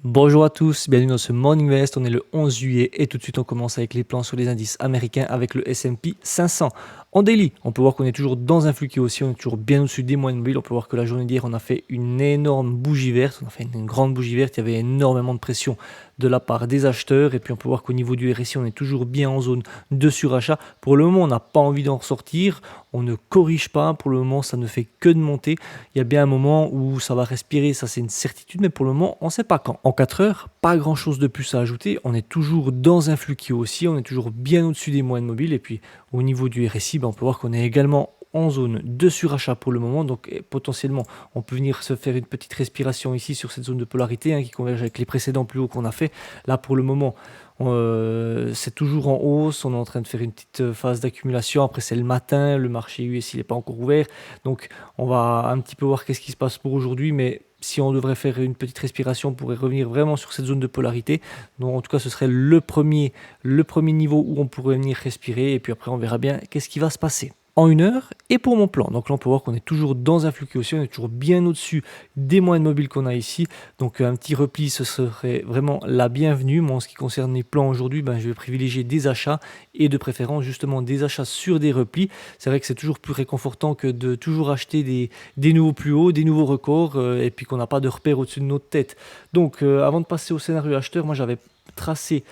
Bonjour à tous, bienvenue dans ce Morning Invest. On est le 11 juillet et tout de suite on commence avec les plans sur les indices américains avec le S&P 500. En daily, on peut voir qu'on est toujours dans un flux qui est aussi, on est toujours bien au-dessus des moyennes mobiles. On peut voir que la journée d'hier, on a fait une énorme bougie verte, on a fait une grande bougie verte, il y avait énormément de pression de la part des acheteurs. Et puis on peut voir qu'au niveau du RSI, on est toujours bien en zone de surachat. Pour le moment, on n'a pas envie d'en ressortir, on ne corrige pas, pour le moment ça ne fait que de monter. Il y a bien un moment où ça va respirer, ça c'est une certitude, mais pour le moment on ne sait pas quand. En 4 heures, pas grand chose de plus à ajouter, on est toujours dans un flux qui aussi, on est toujours bien au-dessus des moyennes mobiles. Et puis au niveau du RSI, on peut voir qu'on est également en zone de surachat pour le moment, donc potentiellement on peut venir se faire une petite respiration ici sur cette zone de polarité qui converge avec les précédents plus hauts qu'on a fait. Là pour le moment c'est toujours en hausse, on est en train de faire une petite phase d'accumulation. Après c'est le matin, le marché US il n'est pas encore ouvert, donc on va un petit peu voir qu'est-ce qui se passe pour aujourd'hui, mais si on devrait faire une petite respiration, on pourrait revenir vraiment sur cette zone de polarité. Donc en tout cas ce serait le premier niveau où on pourrait venir respirer, et puis après on verra bien qu'est-ce qui va se passer en 1 heure. Et pour mon plan, donc là on peut voir qu'on est toujours dans un flux qui aussi, on est toujours bien au-dessus des moyennes mobiles qu'on a ici, donc un petit repli ce serait vraiment la bienvenue. Moi en ce qui concerne les plans aujourd'hui, je vais privilégier des achats, et de préférence justement des achats sur des replis. C'est vrai que c'est toujours plus réconfortant que de toujours acheter des nouveaux plus hauts, des nouveaux records, et puis qu'on n'a pas de repère au-dessus de notre tête. Donc avant de passer au scénario acheteur, moi j'avais tracé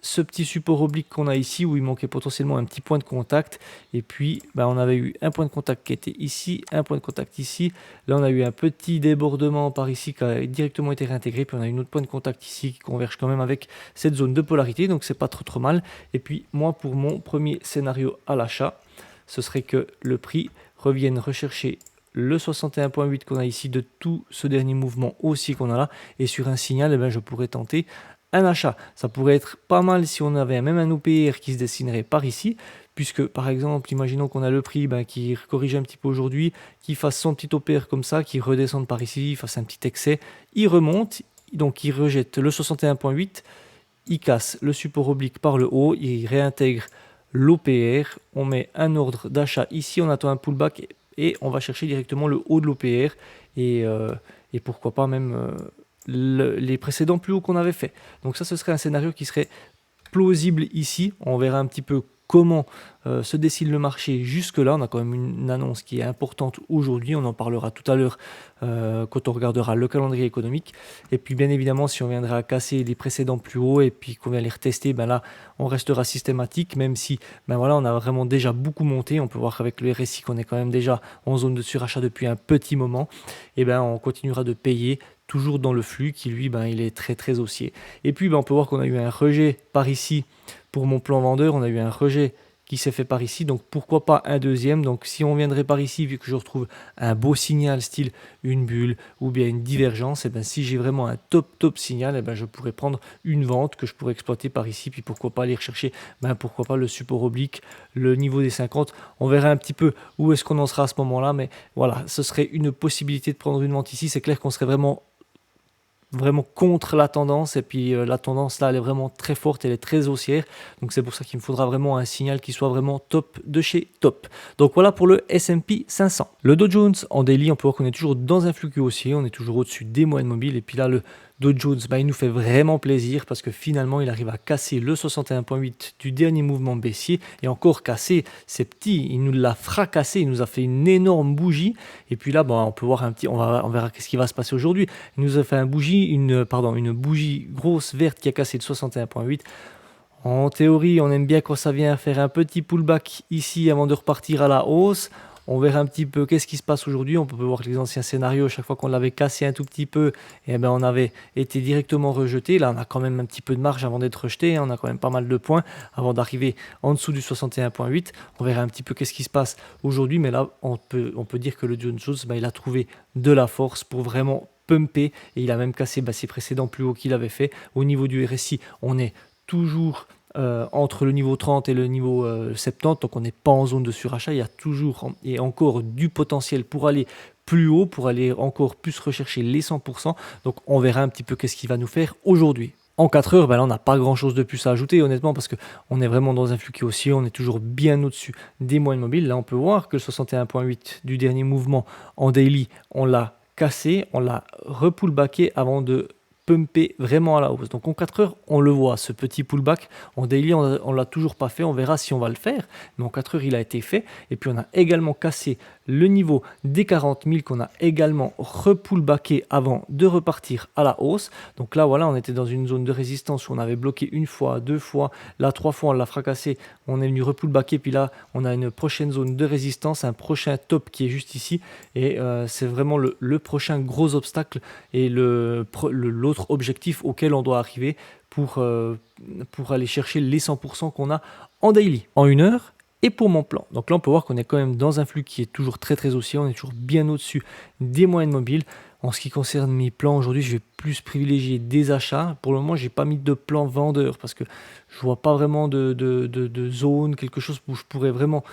ce petit support oblique qu'on a ici où il manquait potentiellement un petit point de contact. Et puis on avait eu un point de contact qui était ici, un point de contact ici. Là on a eu un petit débordement par ici qui a directement été réintégré, puis on a une autre point de contact ici qui converge quand même avec cette zone de polarité, donc c'est pas trop mal. Et puis moi pour mon premier scénario à l'achat, ce serait que le prix revienne rechercher le 61.8 qu'on a ici de tout ce dernier mouvement aussi qu'on a là, et sur un signal je pourrais tenter un achat. Ça pourrait être pas mal si on avait même un OPR qui se dessinerait par ici, puisque par exemple imaginons qu'on a le prix qui corrige un petit peu aujourd'hui, qui fasse son petit OPR comme ça, qui redescende par ici, fasse un petit excès, il remonte, donc il rejette le 61.8, il casse le support oblique par le haut, il réintègre l'OPR, on met un ordre d'achat ici, on attend un pullback et on va chercher directement le haut de l'OPR, et pourquoi pas même les précédents plus hauts qu'on avait fait. Donc ça, ce serait un scénario qui serait plausible ici. On verra un petit peu comment se dessine le marché jusque là. On a quand même une annonce qui est importante aujourd'hui, on en parlera tout à l'heure quand on regardera le calendrier économique. Et puis bien évidemment, si on viendra casser les précédents plus hauts et puis qu'on vient les retester, là on restera systématique, même si voilà, on a vraiment déjà beaucoup monté. On peut voir avec le RSI qu'on est quand même déjà en zone de surachat depuis un petit moment. Et on continuera de payer toujours dans le flux qui lui il est très haussier. Et puis on peut voir qu'on a eu un rejet par ici pour mon plan vendeur, on a eu un rejet qui s'est fait par ici, donc pourquoi pas un deuxième. Donc si on viendrait par ici, vu que je retrouve un beau signal style une bulle ou bien une divergence, et si j'ai vraiment un top signal, je pourrais prendre une vente que je pourrais exploiter par ici, puis pourquoi pas aller rechercher, pourquoi pas le support oblique, le niveau des 50. On verra un petit peu où est-ce qu'on en sera à ce moment-là, mais voilà, ce serait une possibilité de prendre une vente ici. C'est clair qu'on serait vraiment contre la tendance, et puis la tendance là elle est vraiment très forte, elle est très haussière, donc c'est pour ça qu'il me faudra vraiment un signal qui soit vraiment top de chez top. Donc voilà pour le S&P 500. Le Dow Jones en daily, on peut voir qu'on est toujours dans un flux haussier, on est toujours au-dessus des moyennes mobiles, et puis là le Dow Jones il nous fait vraiment plaisir parce que finalement il arrive à casser le 61.8 du dernier mouvement baissier, et encore casser, c'est petit, il nous l'a fracassé, il nous a fait une énorme bougie. Et puis là on peut voir on verra qu'est-ce qui va se passer aujourd'hui. Il nous a fait une bougie grosse verte qui a cassé le 61.8. En théorie, on aime bien quand ça vient faire un petit pullback ici avant de repartir à la hausse. On verra un petit peu qu'est-ce qui se passe aujourd'hui. On peut voir que les anciens scénarios, chaque fois qu'on l'avait cassé un tout petit peu, on avait été directement rejeté. Là, on a quand même un petit peu de marge avant d'être rejeté. On a quand même pas mal de points avant d'arriver en dessous du 61.8. On verra un petit peu qu'est-ce qui se passe aujourd'hui. Mais là, on peut dire que le Dow Jones, il a trouvé de la force pour vraiment pumper. Et il a même cassé ses précédents plus hauts qu'il avait fait. Au niveau du RSI, on est toujours entre le niveau 30 et le niveau 70, donc on n'est pas en zone de surachat. Il y a toujours et encore du potentiel pour aller plus haut, pour aller encore plus rechercher les 100%. Donc on verra un petit peu qu'est-ce qu'il va nous faire aujourd'hui. En 4 heures, là, on n'a pas grand-chose de plus à ajouter, honnêtement, parce qu'on est vraiment dans un flux qui aussi, on est toujours bien au-dessus des moyennes mobiles. Là, on peut voir que le 61.8 du dernier mouvement en daily, on l'a cassé, on l'a repullbacké avant de pumper vraiment à la hausse. Donc en 4 heures, on le voit, ce petit pullback. En daily, on l'a toujours pas fait. On verra si on va le faire. Mais en 4 heures, il a été fait. Et puis on a également cassé le niveau des 40 000 qu'on a également repullbacké avant de repartir à la hausse. Donc là, voilà, on était dans une zone de résistance où on avait bloqué une fois, deux fois, là 3 fois, on l'a fracassé. On est venu repullbacker. Puis là, on a une prochaine zone de résistance, un prochain top qui est juste ici. Et c'est vraiment le prochain gros obstacle et l'autre objectif auquel on doit arriver pour aller chercher les 100% qu'on a en daily, en 1 heure. Et pour mon plan, donc là on peut voir qu'on est quand même dans un flux qui est toujours très oscillant, on est toujours bien au-dessus des moyennes mobiles. En ce qui concerne mes plans aujourd'hui, je vais plus privilégier des achats. Pour le moment, j'ai pas mis de plan vendeur parce que je vois pas vraiment de zone, quelque chose où je pourrais vraiment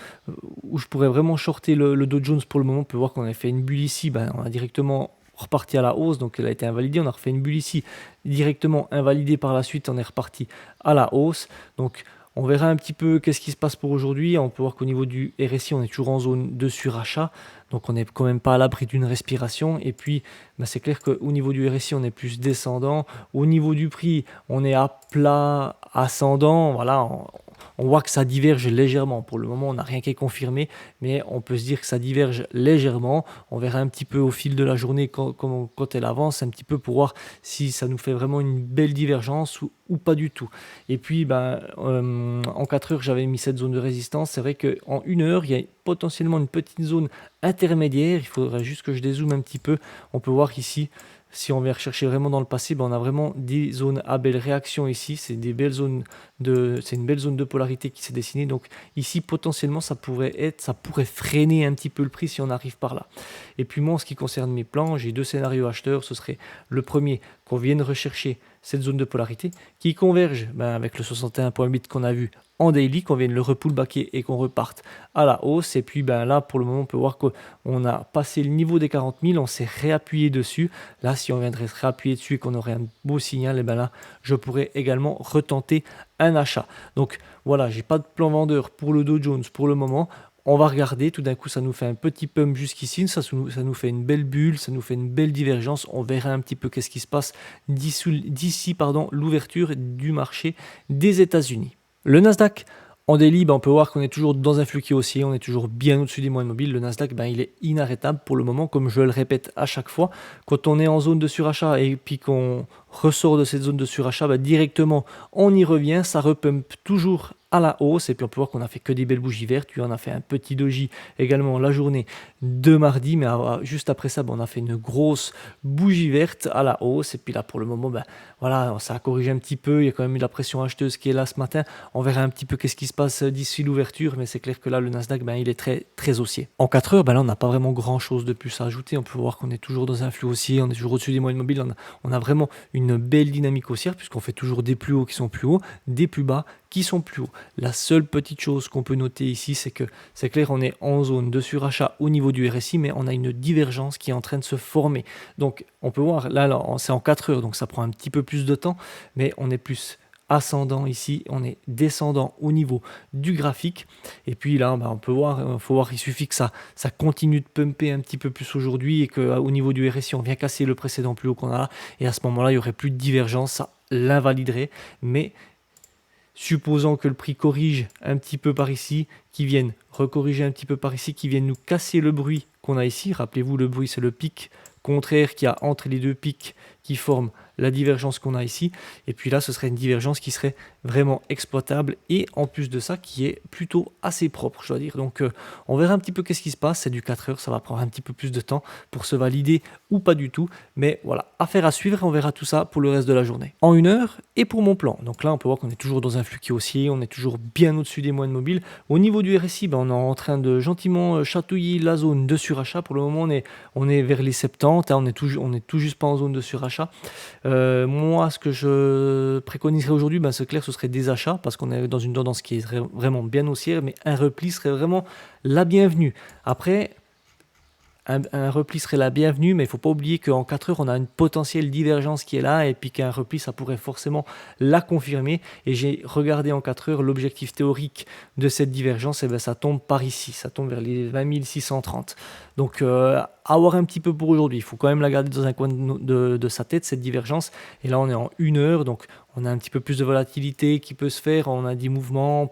shorter le Dow Jones pour le moment. On peut voir qu'on a fait une bulle ici, on a directement reparti à la hausse, donc elle a été invalidée. On a refait une bulle ici, directement invalidée par la suite, on est reparti à la hausse. Donc on verra un petit peu qu'est-ce qui se passe pour aujourd'hui. On peut voir qu'au niveau du RSI, on est toujours en zone de surachat. Donc on n'est quand même pas à l'abri d'une respiration. Et puis c'est clair qu'au niveau du RSI, on est plus descendant. Au niveau du prix, on est à plat ascendant. Voilà, on voit que ça diverge légèrement. Pour le moment, on n'a rien qui est confirmé, mais on peut se dire que ça diverge légèrement. On verra un petit peu au fil de la journée quand elle avance, un petit peu pour voir si ça nous fait vraiment une belle divergence ou pas du tout. Et puis, en 4 heures, j'avais mis cette zone de résistance. C'est vrai qu'en 1 heure, il y a potentiellement une petite zone intermédiaire. Il faudrait juste que je dézoome un petit peu. On peut voir ici, si on vient rechercher vraiment dans le passé, on a vraiment des zones à belle réaction ici. C'est une belle zone de polarité qui s'est dessinée. Donc ici, potentiellement, ça pourrait freiner un petit peu le prix si on arrive par là. Et puis moi, en ce qui concerne mes plans, j'ai 2 scénarios acheteurs. Ce serait le premier, qu'on vienne rechercher cette zone de polarité qui converge avec le 61.8 qu'on a vu en daily, qu'on vienne le repullbacker et qu'on reparte à la hausse. Et puis là, pour le moment, on peut voir qu'on a passé le niveau des 40 000, on s'est réappuyé dessus. Là, si on viendrait se réappuyer dessus et qu'on aurait un beau signal, et là, je pourrais également retenter un achat. Donc voilà, j'ai pas de plan vendeur pour le Dow Jones pour le moment. On va regarder, tout d'un coup ça nous fait un petit pump jusqu'ici, ça nous fait une belle bulle, ça nous fait une belle divergence. On verra un petit peu qu'est-ce qui se passe d'ici l'ouverture du marché des États-Unis. Le Nasdaq, en daily, on peut voir qu'on est toujours dans un flux qui est haussier, on est toujours bien au-dessus des moyennes mobiles. Le Nasdaq, il est inarrêtable pour le moment, comme je le répète à chaque fois. Quand on est en zone de surachat et puis qu'on ressort de cette zone de surachat, directement on y revient, ça repump toujours à la hausse. Et puis on peut voir qu'on a fait que des belles bougies vertes. Puis on a fait un petit doji également la journée de mardi, mais juste après ça, on a fait une grosse bougie verte à la hausse. Et puis là, pour le moment, voilà, ça a corrigé un petit peu. Il y a quand même eu la pression acheteuse qui est là ce matin. On verra un petit peu qu'est-ce qui se passe d'ici l'ouverture, mais c'est clair que là, le Nasdaq, il est très haussier. En 4 heures, là, on n'a pas vraiment grand-chose de plus à ajouter. On peut voir qu'on est toujours dans un flux haussier, on est toujours au-dessus des moyennes mobiles. On a vraiment une belle dynamique haussière puisqu'on fait toujours des plus hauts qui sont plus hauts, des plus bas qui sont plus hauts. La seule petite chose qu'on peut noter ici, c'est que c'est clair, on est en zone de surachat au niveau du RSI, mais on a une divergence qui est en train de se former. Donc on peut voir, là c'est en 4 heures, donc ça prend un petit peu plus de temps, mais on est plus ascendant ici, on est descendant au niveau du graphique. Et puis là, on peut voir, il suffit que ça continue de pumper un petit peu plus aujourd'hui et qu'au niveau du RSI, on vient casser le précédent plus haut qu'on a là. Et à ce moment-là, il n'y aurait plus de divergence, ça l'invaliderait. Mais supposons que le prix corrige un petit peu par ici, qui vienne recorriger un petit peu par ici, qui vienne nous casser le bruit qu'on a ici. Rappelez-vous, le bruit, c'est le pic contraire qu'il y a entre les deux pics qui forment la divergence qu'on a ici. Et puis là, ce serait une divergence qui serait vraiment exploitable et en plus de ça, qui est plutôt assez propre, je dois dire. Donc, on verra un petit peu qu'est-ce qui se passe. C'est du 4 heures, ça va prendre un petit peu plus de temps pour se valider ou pas du tout. Mais voilà, affaire à suivre et on verra tout ça pour le reste de la journée. En 1 heure et pour mon plan. Donc là, on peut voir qu'on est toujours dans un flux qui est haussier, on est toujours bien au-dessus des moyennes mobiles. Au niveau du RSI, on est en train de gentiment chatouiller la zone de surachat. Pour le moment, on est vers les 70, on est tout juste pas en zone de surachat. Moi, ce que je préconiserais aujourd'hui, c'est clair, ce serait des achats parce qu'on est dans une tendance qui est vraiment bien haussière, mais un repli serait vraiment la bienvenue. Après, un repli serait la bienvenue, mais il ne faut pas oublier qu'en 4 heures, on a une potentielle divergence qui est là, et puis qu'un repli, ça pourrait forcément la confirmer. Et j'ai regardé en 4 heures, l'objectif théorique de cette divergence, et ben, ça tombe par ici, ça tombe vers les 20 630. Donc, à voir un petit peu pour aujourd'hui. Il faut quand même la garder dans un coin de sa tête, cette divergence. Et là, on est en 1 heure, donc on a un petit peu plus de volatilité qui peut se faire, on a des mouvements,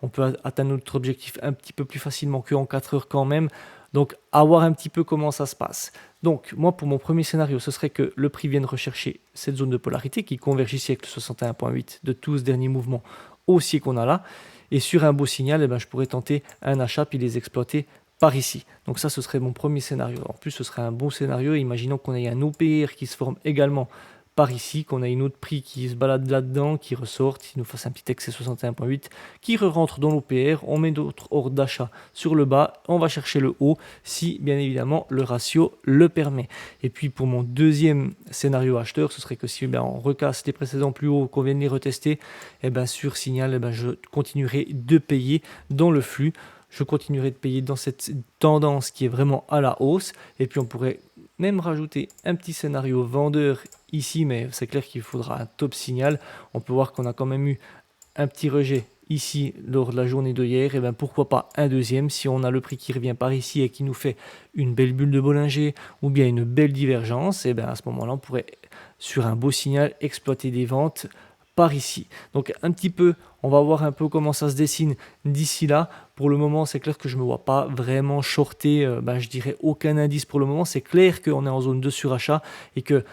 on peut atteindre notre objectif un petit peu plus facilement qu'en 4 heures quand même. Donc, à voir un petit peu comment ça se passe. Donc, moi, pour mon premier scénario, ce serait que le prix vienne rechercher cette zone de polarité qui converge ici avec le 61,8 de tous ce dernier mouvement haussier qu'on a là. Et sur un beau signal, eh ben, je pourrais tenter un achat puis les exploiter par ici. Donc ça, ce serait mon premier scénario. En plus, ce serait un bon scénario. Imaginons qu'on ait un OPR qui se forme également par ici, qu'on ait une autre prix qui se balade là-dedans, qui ressorte, qui nous fasse un petit excès 61,8, qui rentre dans l'OPR, on met d'autres ordres d'achat sur le bas, on va chercher le haut, si bien évidemment le ratio le permet. Et puis pour mon deuxième scénario acheteur, ce serait que si on recasse les précédents plus hauts, qu'on vienne les retester, et bien sur signal, je continuerai de payer dans le flux. Je continuerai de payer dans cette tendance qui est vraiment à la hausse. Et puis on pourrait même rajouter un petit scénario vendeur ici, mais c'est clair qu'il faudra un top signal. On peut voir qu'on a quand même eu un petit rejet ici lors de la journée de hier. Et bien pourquoi pas un deuxième si on a le prix qui revient par ici et qui nous fait une belle bulle de Bollinger ou bien une belle divergence. Et bien à ce moment-là, on pourrait sur un beau signal exploiter des ventes par ici. Donc un petit peu, on va voir un peu comment ça se dessine d'ici là. Pour le moment, c'est clair que je ne me vois pas vraiment shorter, je dirais aucun indice pour le moment. C'est clair qu'on est en zone de surachat et que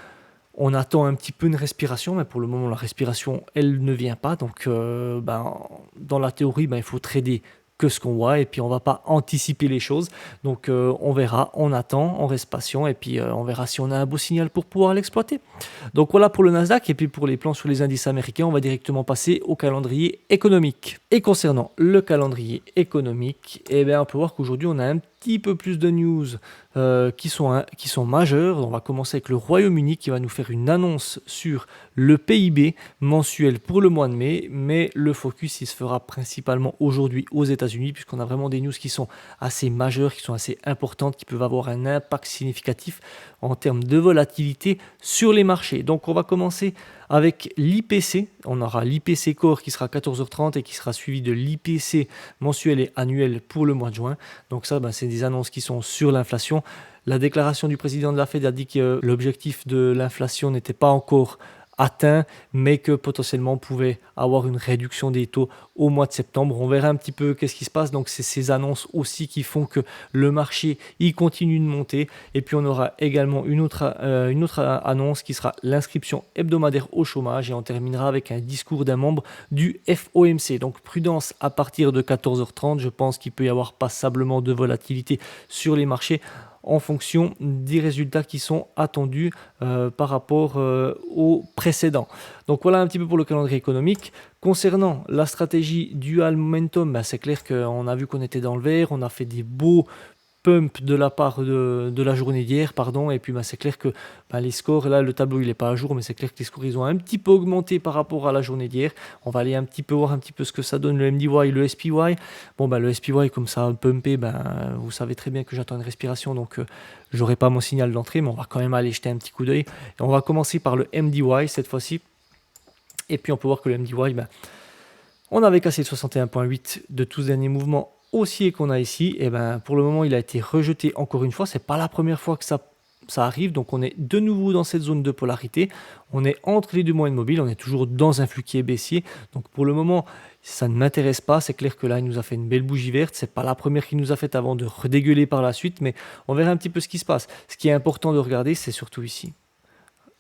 on attend un petit peu une respiration, mais pour le moment, la respiration, elle ne vient pas. Donc, dans la théorie, il faut trader que ce qu'on voit et puis on ne va pas anticiper les choses. Donc, on verra, on attend, on reste patient et puis on verra si on a un beau signal pour pouvoir l'exploiter. Donc, voilà pour le Nasdaq. Et puis, pour les plans sur les indices américains, on va directement passer au calendrier économique. Et concernant le calendrier économique, on peut voir qu'aujourd'hui, on a un petit peu plus de news qui sont majeures. On va commencer avec le Royaume-Uni qui va nous faire une annonce sur le PIB mensuel pour le mois de mai, mais le focus il se fera principalement aujourd'hui aux États-Unis puisqu'on a vraiment des news qui sont assez majeures, qui sont assez importantes, qui peuvent avoir un impact significatif en termes de volatilité sur les marchés. Donc on va commencer avec l'IPC. On aura l'IPC Core qui sera à 14h30 et qui sera suivi de l'IPC mensuel et annuel pour le mois de juin. Donc ça, c'est des annonces qui sont sur l'inflation. La déclaration du président de la Fed a dit que l'objectif de l'inflation n'était pas encore atteint, mais que potentiellement on pouvait avoir une réduction des taux au mois de septembre. On verra un petit peu qu'est-ce qui se passe. Donc c'est ces annonces aussi qui font que le marché il continue de monter. Et puis on aura également une autre annonce qui sera l'inscription hebdomadaire au chômage et on terminera avec un discours d'un membre du FOMC. Donc prudence à partir de 14h30. Je pense qu'il peut y avoir passablement de volatilité sur les marchés en fonction des résultats qui sont attendus par rapport aux précédents. Donc voilà un petit peu pour le calendrier économique. Concernant la stratégie dual momentum, c'est clair qu'on a vu qu'on était dans le vert, on a fait des beaux pump de la part de la journée d'hier, et puis c'est clair que les scores, là le tableau il n'est pas à jour, mais c'est clair que les scores ils ont un petit peu augmenté par rapport à la journée d'hier. On va aller un petit peu voir un petit peu ce que ça donne le MDY, le SPY. Le SPY comme ça a pumpé, vous savez très bien que j'attends une respiration, donc j'aurai pas mon signal d'entrée, mais on va quand même aller jeter un petit coup d'œil. Et on va commencer par le MDY cette fois-ci, et puis on peut voir que le MDY, on avait cassé le 61,8 de tous les derniers mouvements haussier qu'on a ici, et pour le moment il a été rejeté encore une fois. C'est pas la première fois que ça arrive, donc on est de nouveau dans cette zone de polarité, on est entre les deux moyennes mobiles, on est toujours dans un flux qui est baissier, donc pour le moment ça ne m'intéresse pas. C'est clair que là il nous a fait une belle bougie verte, c'est pas la première qu'il nous a faite avant de redégueuler par la suite, mais on verra un petit peu ce qui se passe. Ce qui est important de regarder, c'est surtout ici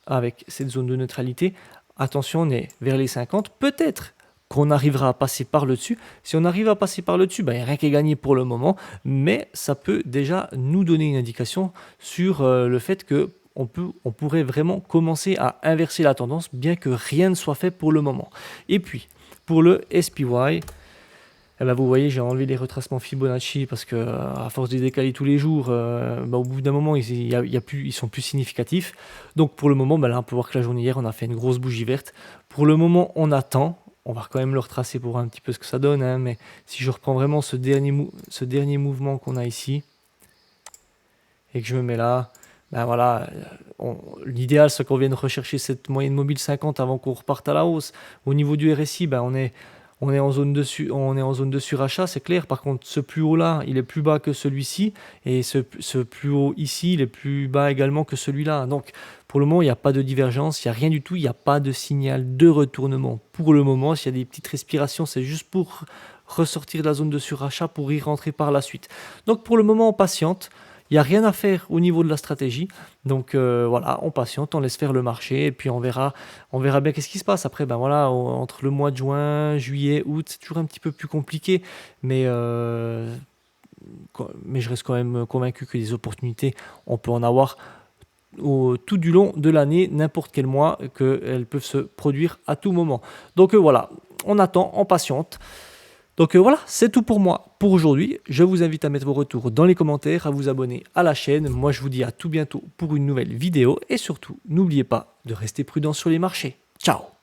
avec cette zone de neutralité. Attention, on est vers les 50, peut-être qu'on arrivera à passer par le dessus. Si on arrive à passer par le dessus, il n'y a rien qui est gagné pour le moment, mais ça peut déjà nous donner une indication sur le fait que on pourrait vraiment commencer à inverser la tendance, bien que rien ne soit fait pour le moment. Et puis, pour le SPY, vous voyez, j'ai enlevé les retracements Fibonacci parce que à force de les décaler tous les jours, au bout d'un moment, ils sont plus significatifs. Donc pour le moment, là, on peut voir que la journée hier, on a fait une grosse bougie verte. Pour le moment, on attend. On va quand même le retracer pour voir un petit peu ce que ça donne. Mais si je reprends vraiment ce dernier mouvement qu'on a ici, et que je me mets là, ben voilà, l'idéal c'est qu'on vienne rechercher cette moyenne mobile 50 avant qu'on reparte à la hausse. Au niveau du RSI, ben on est en zone on est en zone de surachat, c'est clair. Par contre, ce plus haut là, il est plus bas que celui-ci, et ce plus haut ici, il est plus bas également que celui-là. Donc, pour le moment, il n'y a pas de divergence, il n'y a rien du tout, il n'y a pas de signal de retournement. Pour le moment, s'il y a des petites respirations, c'est juste pour ressortir de la zone de surachat pour y rentrer par la suite. Donc, pour le moment, on patiente. Il n'y a rien à faire au niveau de la stratégie. Donc voilà, on patiente, on laisse faire le marché et puis on verra bien qu'est-ce qui se passe. Après, ben voilà, entre le mois de juin, juillet, août, c'est toujours un petit peu plus compliqué. Mais, mais je reste quand même convaincu que des opportunités, on peut en avoir tout du long de l'année, n'importe quel mois, qu'elles peuvent se produire à tout moment. Donc voilà, on attend, on patiente. Donc voilà, c'est tout pour moi pour aujourd'hui. Je vous invite à mettre vos retours dans les commentaires, à vous abonner à la chaîne. Moi, je vous dis à tout bientôt pour une nouvelle vidéo. Et surtout, n'oubliez pas de rester prudent sur les marchés. Ciao!